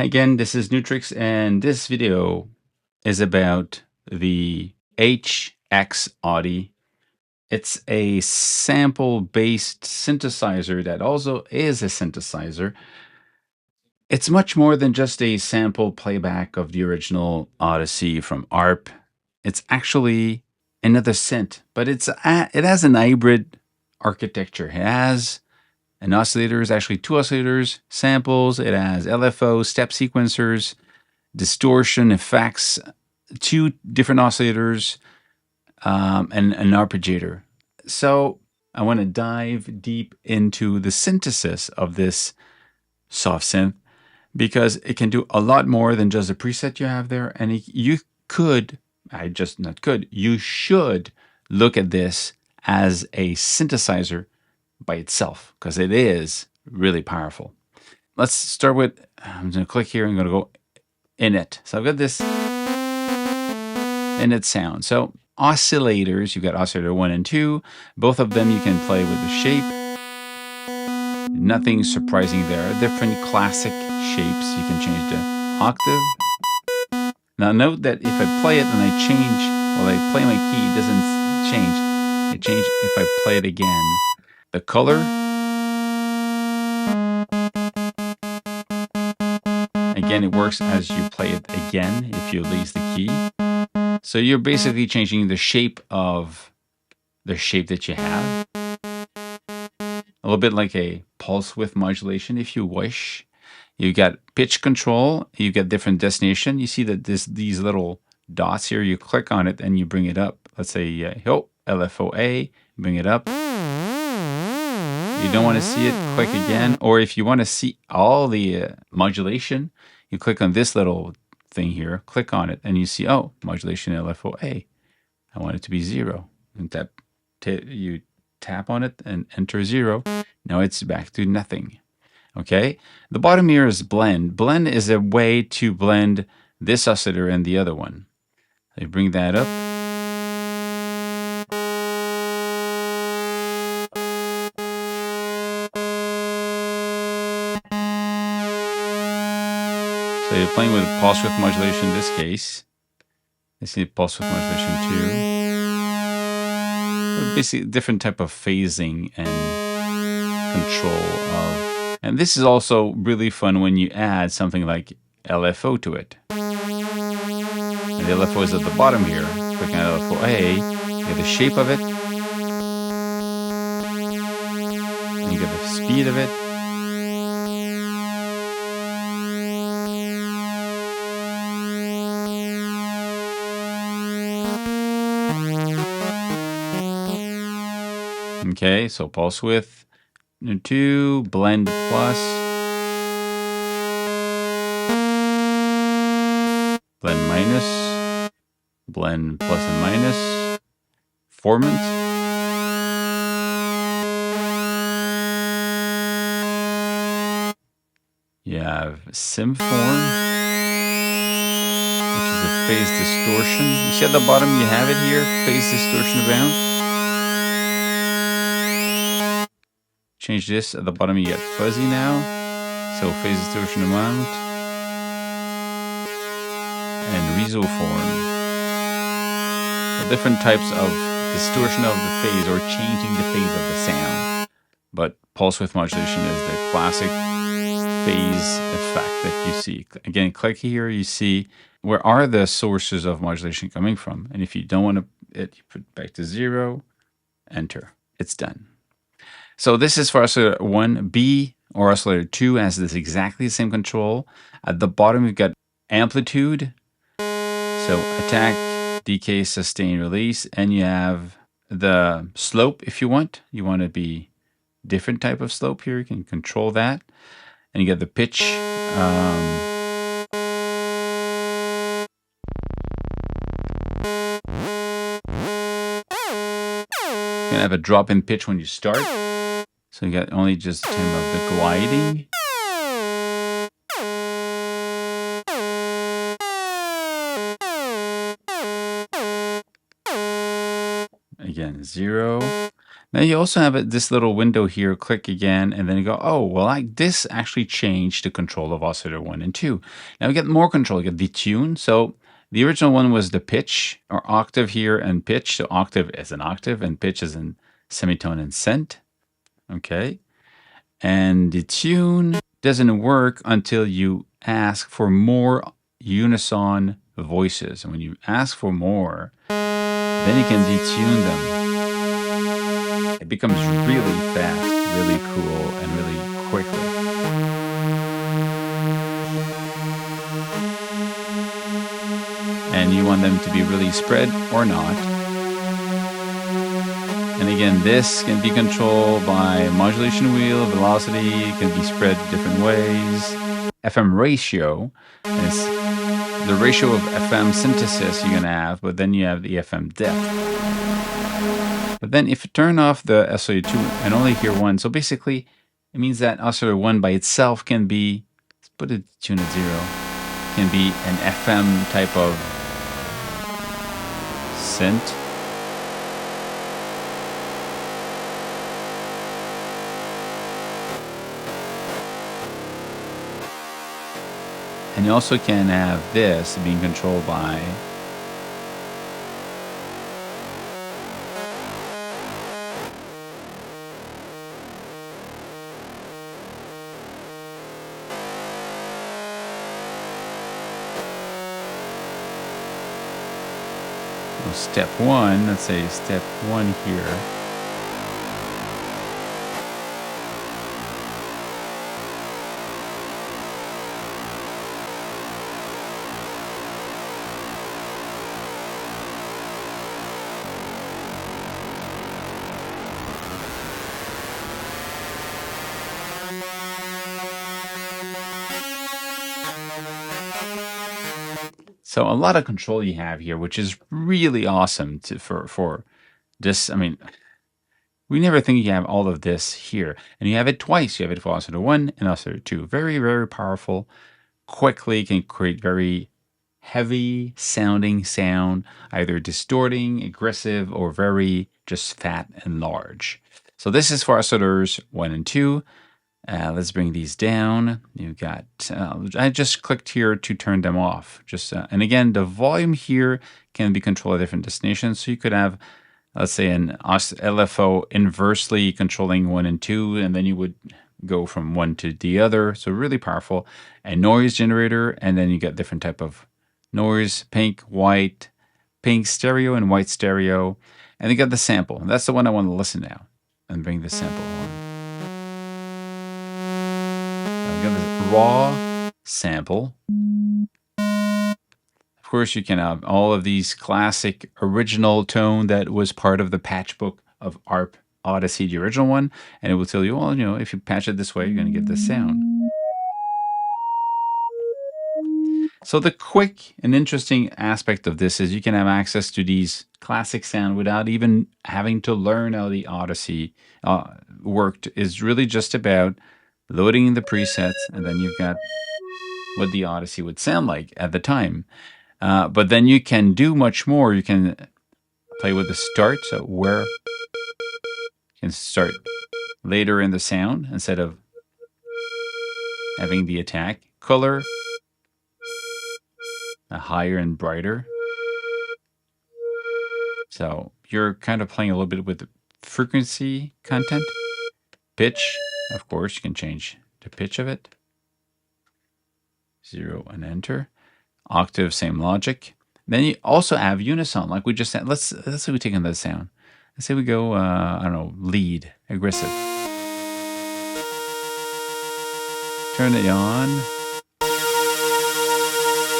Hi again, this is Nu-Trix, and this video is about the HX-oddy. It's a sample-based synthesizer that also is a synthesizer. It's much more than just a sample playback of the original Odyssey from ARP. It's actually another synth, but it has an hybrid architecture. It has an oscillator, is actually two oscillators, samples. It has LFO step sequencers, distortion effects, two different oscillators, and an arpeggiator. So I want to dive deep into the synthesis of this soft synth because it can do a lot more than just a preset you have there. And you should look at this as a synthesizer by itself because it is really powerful. Let's start with, I'm going to click here and I'm going to go init. So I've got this init sound. So oscillators, you've got oscillator 1 and 2. Both of them you can play with the shape. Nothing surprising there. Different classic shapes. You can change the octave. Now note that if I play it and I change, while I play my key, it doesn't change. It changes if I play it again. The color, again, it works as you play it again if you release the key. So you're basically changing the shape of the shape that you have. A little bit like a pulse width modulation if you wish. You got pitch control, you get different destination. You see that these little dots here, you click on it and you bring it up. Let's say LFO1, bring it up. You don't want to see it, click again. Or if you want to see all the modulation, you click on this little thing here, click on it, and you see, oh, modulation LFO1. I want it to be 0. And you tap on it and enter 0. Now it's back to nothing. Okay? The bottom here is blend. Blend is a way to blend this oscillator and the other one. I bring that up. So you're playing with pulse width modulation in this case. You see pulse width modulation too. Basically different type of phasing and control of. And this is also really fun when you add something like LFO to it. And the LFO is at the bottom here. Clicking on LFO-A, you get the shape of it. And you get the speed of it. Okay, so pulse width 2, blend plus, blend minus, blend plus and minus, formant, you have symform, which is a phase distortion. You see at the bottom you have it here, phase distortion amount. Change this at the bottom, you get fuzzy now. So phase distortion amount and resoform. So different types of distortion of the phase or changing the phase of the sound. But pulse width modulation is the classic phase effect that you see. Again, click here, you see where are the sources of modulation coming from. And if you don't want it, you put it back to 0, enter. It's done. So this is for oscillator 1B or oscillator 2 has this exactly the same control. At the bottom, we've got amplitude. So attack, decay, sustain, release. And you have the slope if you want. You want to be different type of slope here. You can control that. And you get the pitch. You can have a drop in pitch when you start. So you got only just time of the gliding. Again, 0. Now you also have this little window here, click again, and then you go, oh, well, this actually changed the control of oscillator 1 and 2. Now we get more control, you get the tune. So the original one was the pitch, or octave here, and pitch. So octave is an octave, and pitch is in semitone and cent. Okay. And the tune doesn't work until you ask for more unison voices. And when you ask for more, then you can detune them. It becomes really fast, really cool, and really quickly. And you want them to be really spread or not. And again, this can be controlled by modulation wheel, velocity, it can be spread different ways. FM ratio is the ratio of FM synthesis you're going to have, but then you have the FM depth. But then if you turn off the oscillator 2 and only hear 1, so basically it means that oscillator 1 by itself can be, let's put it tune at 0, can be an FM type of synth. And you also can have this being controlled by step 1, let's say step 1 here. So a lot of control you have here, which is really awesome for this. I mean, we never think you have all of this here. And you have it twice. You have it for oscillator 1 and oscillator 2. Very, very powerful. Quickly can create very heavy sounding sound, either distorting, aggressive, or very just fat and large. So this is for oscillators 1 and 2. Let's bring these down. You've got, I just clicked here to turn them off. And again, the volume here can be controlled at different destinations. So you could have, let's say, an LFO inversely controlling 1 and 2, and then you would go from one to the other. So really powerful. A noise generator, and then you get different type of noise, pink stereo, and white stereo. And you got the sample. That's the one I want to listen now and bring the sample on. I've got this raw sample. Of course, you can have all of these classic original tone that was part of the patch book of ARP Odyssey, the original one, and it will tell you, well, you know, if you patch it this way, you're going to get this sound. So the quick and interesting aspect of this is you can have access to these classic sound without even having to learn how the Odyssey worked. It's really just about loading in the presets, and then you've got what the Odyssey would sound like at the time. But then you can do much more. You can play with the start, so where you can start later in the sound instead of having the attack. Color, higher and brighter. So you're kind of playing a little bit with the frequency content. Pitch, of course, you can change the pitch of it. 0 and enter. Octave, same logic. Then you also have unison, like we just said. Let's say we take another sound. Let's say we go, I don't know, lead, aggressive. Turn it on.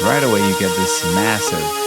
Right away you get this massive.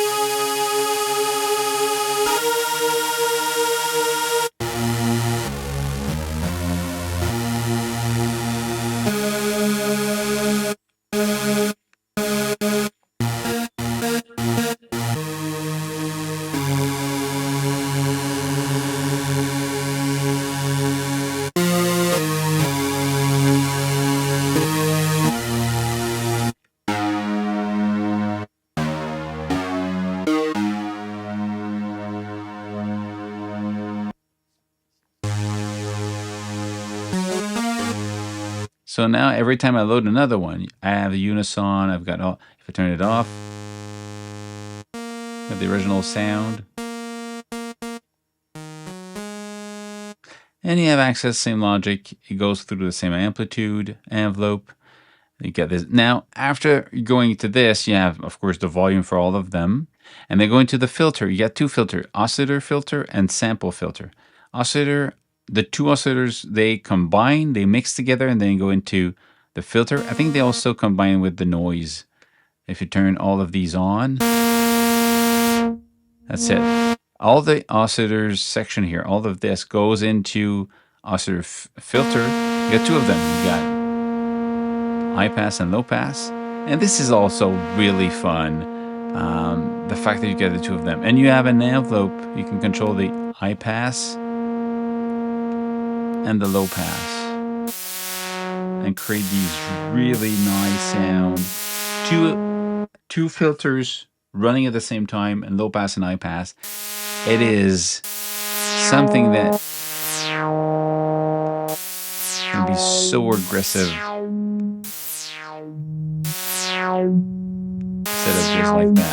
So now every time I load another one, I have the unison. I've got all. If I turn it off, I have the original sound. And you have access, same logic. It goes through the same amplitude envelope. You get this. Now, after going to this, you have, of course, the volume for all of them. And then going to the filter, you get two filters, oscillator filter and sample filter. Oscillator, the two oscillators, they combine, they mix together, and then go into the filter. I think they also combine with the noise. If you turn all of these on, that's it. All the oscillators section here, all of this goes into oscillator filter. You got two of them. You got high pass and low pass. And this is also really fun. The fact that you get the two of them. And you have an envelope. You can control the high pass and the low pass. And create these really nice sound. Two filters running at the same time, and low pass and high pass. It is something that can be so aggressive instead of just like that.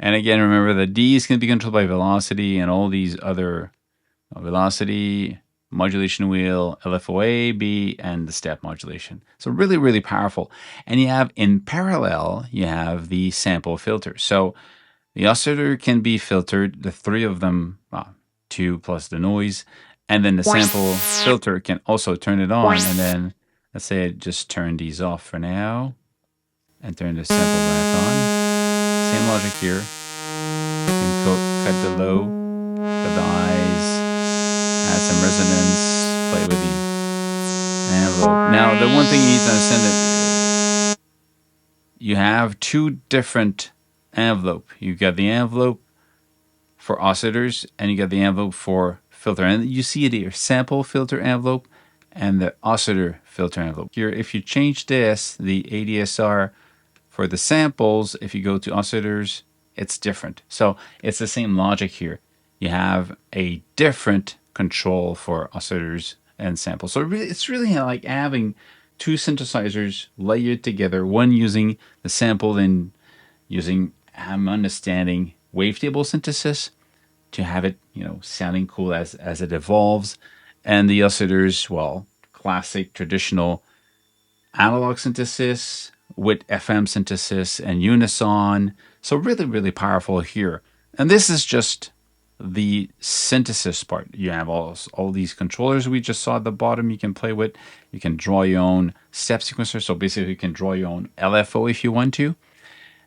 And again, remember the D is going to be controlled by velocity and all these other velocity, modulation wheel, LFO-A, B, and the step modulation. So really, really powerful. And you have in parallel, you have the sample filter. So the oscillator can be filtered, the three of them, two plus the noise, and then the sample filter can also turn it on. And then let's say I just turn these off for now and turn the sample back on. Same logic here. You can cut the low, cut the highs, add some resonance, play with the envelope. Now, the one thing you need to understand that you have two different envelope. You got the envelope for oscillators, and you got the envelope for filter. And you see it here, sample filter envelope and the oscillator filter envelope. Here, if you change this, the ADSR for the samples, if you go to oscillators, it's different. So it's the same logic here. You have a different control for oscillators and samples. So it's really like having two synthesizers layered together, one using the sample and using, I'm understanding, wavetable synthesis to have it, sounding cool as it evolves. And the oscillators, well, classic, traditional analog synthesis with FM synthesis and unison. So really, really powerful here. And this is just the synthesis part. You have all these controllers we just saw at the bottom you can play with. You can draw your own step sequencer. So basically you can draw your own LFO if you want to.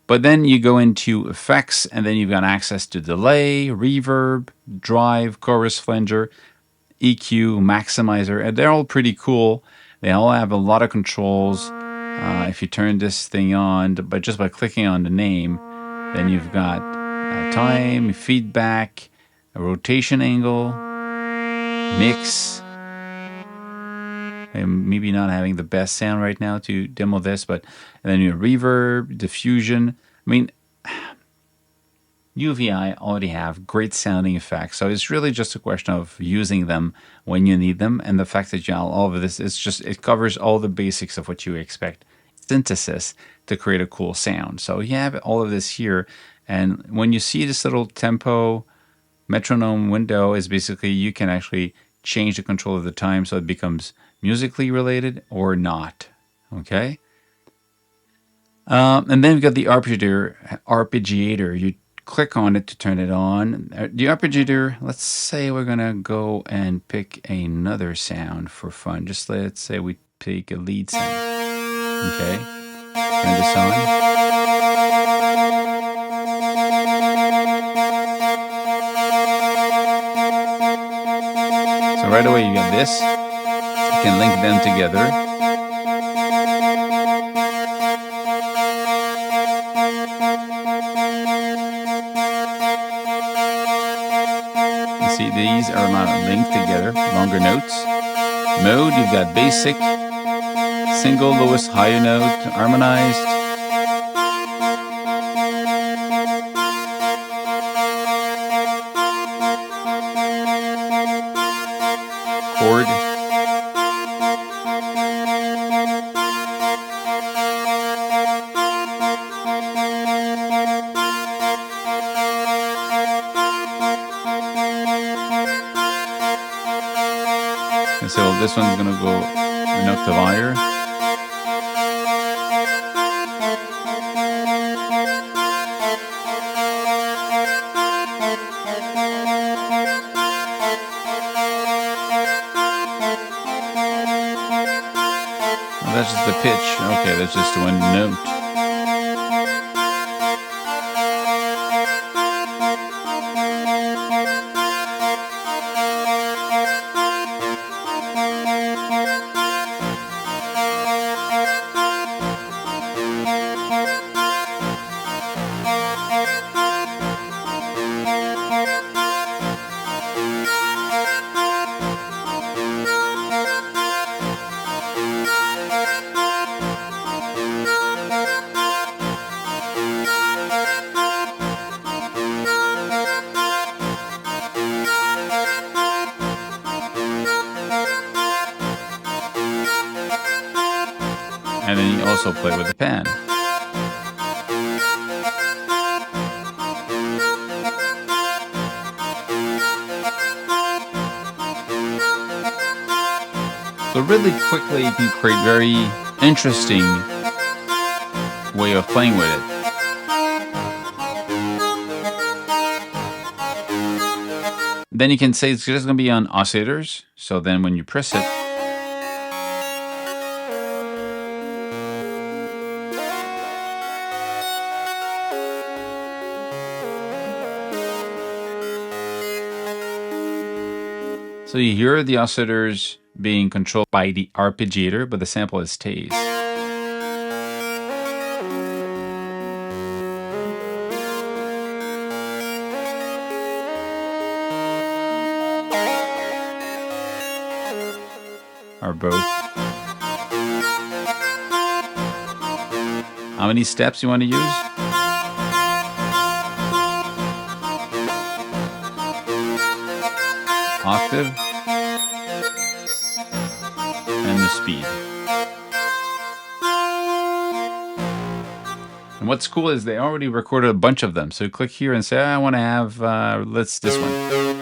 But then you go into effects, and then you've got access to delay, reverb, drive, chorus, flanger, EQ, maximizer, and they're all pretty cool. They all have a lot of controls. If you turn this thing on, but just by clicking on the name, then you've got time, feedback, a rotation angle, mix. I'm maybe not having the best sound right now to demo this, but and then your reverb, diffusion. I mean, UVI already have great sounding effects, so it's really just a question of using them when you need them. And the fact that you have all of this, it covers all the basics of what you expect synthesis to create a cool sound. So you have all of this here, and when you see this little tempo metronome window, is basically you can actually change the control of the time so it becomes musically related or not. Okay. And then we've got the arpeggiator. You click on it to turn it on. The arpeggiator, let's say we're going to go and pick another sound for fun. Just let's say we pick a lead sound. Okay. Turn this on. So right away you got this. You can link them together. are not linked together, longer notes. Mode, you've got basic, single, lowest, higher note, harmonized. Chord. And so this one's going to go an octave higher. Well, that's just the pitch. Okay, that's just one note. And then you also play with the pan. So really quickly you can create very interesting way of playing with it. Then you can say it's just going to be on oscillators. So then when you press it, so you hear the oscillators being controlled by the arpeggiator, but the sample is stays. Or both. How many steps you want to use? Octave. And the speed. And what's cool is they already recorded a bunch of them. So you click here and say, I want to have, let's this one.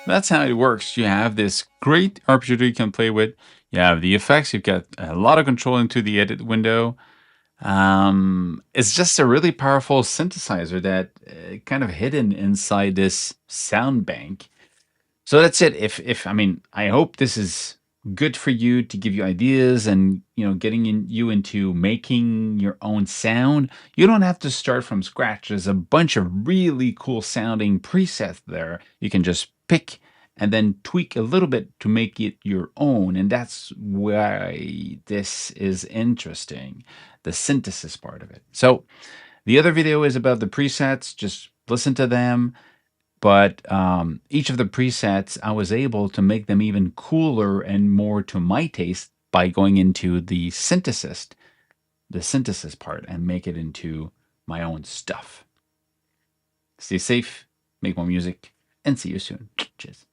That's how it works. You have this great arpeggiator you can play with. You have the effects. You've got a lot of control into the edit window. It's just a really powerful synthesizer that kind of hidden inside this sound bank. So that's it. I mean, I hope this is good for you to give you ideas and, you know, getting you into making your own sound. You don't have to start from scratch. There's a bunch of really cool sounding presets there. You can just pick and then tweak a little bit to make it your own. And that's why this is interesting, the synthesis part of it. So the other video is about the presets. Just listen to them. But each of the presets, I was able to make them even cooler and more to my taste by going into the synthesis part, and make it into my own stuff. Stay safe, make more music, and see you soon. Cheers.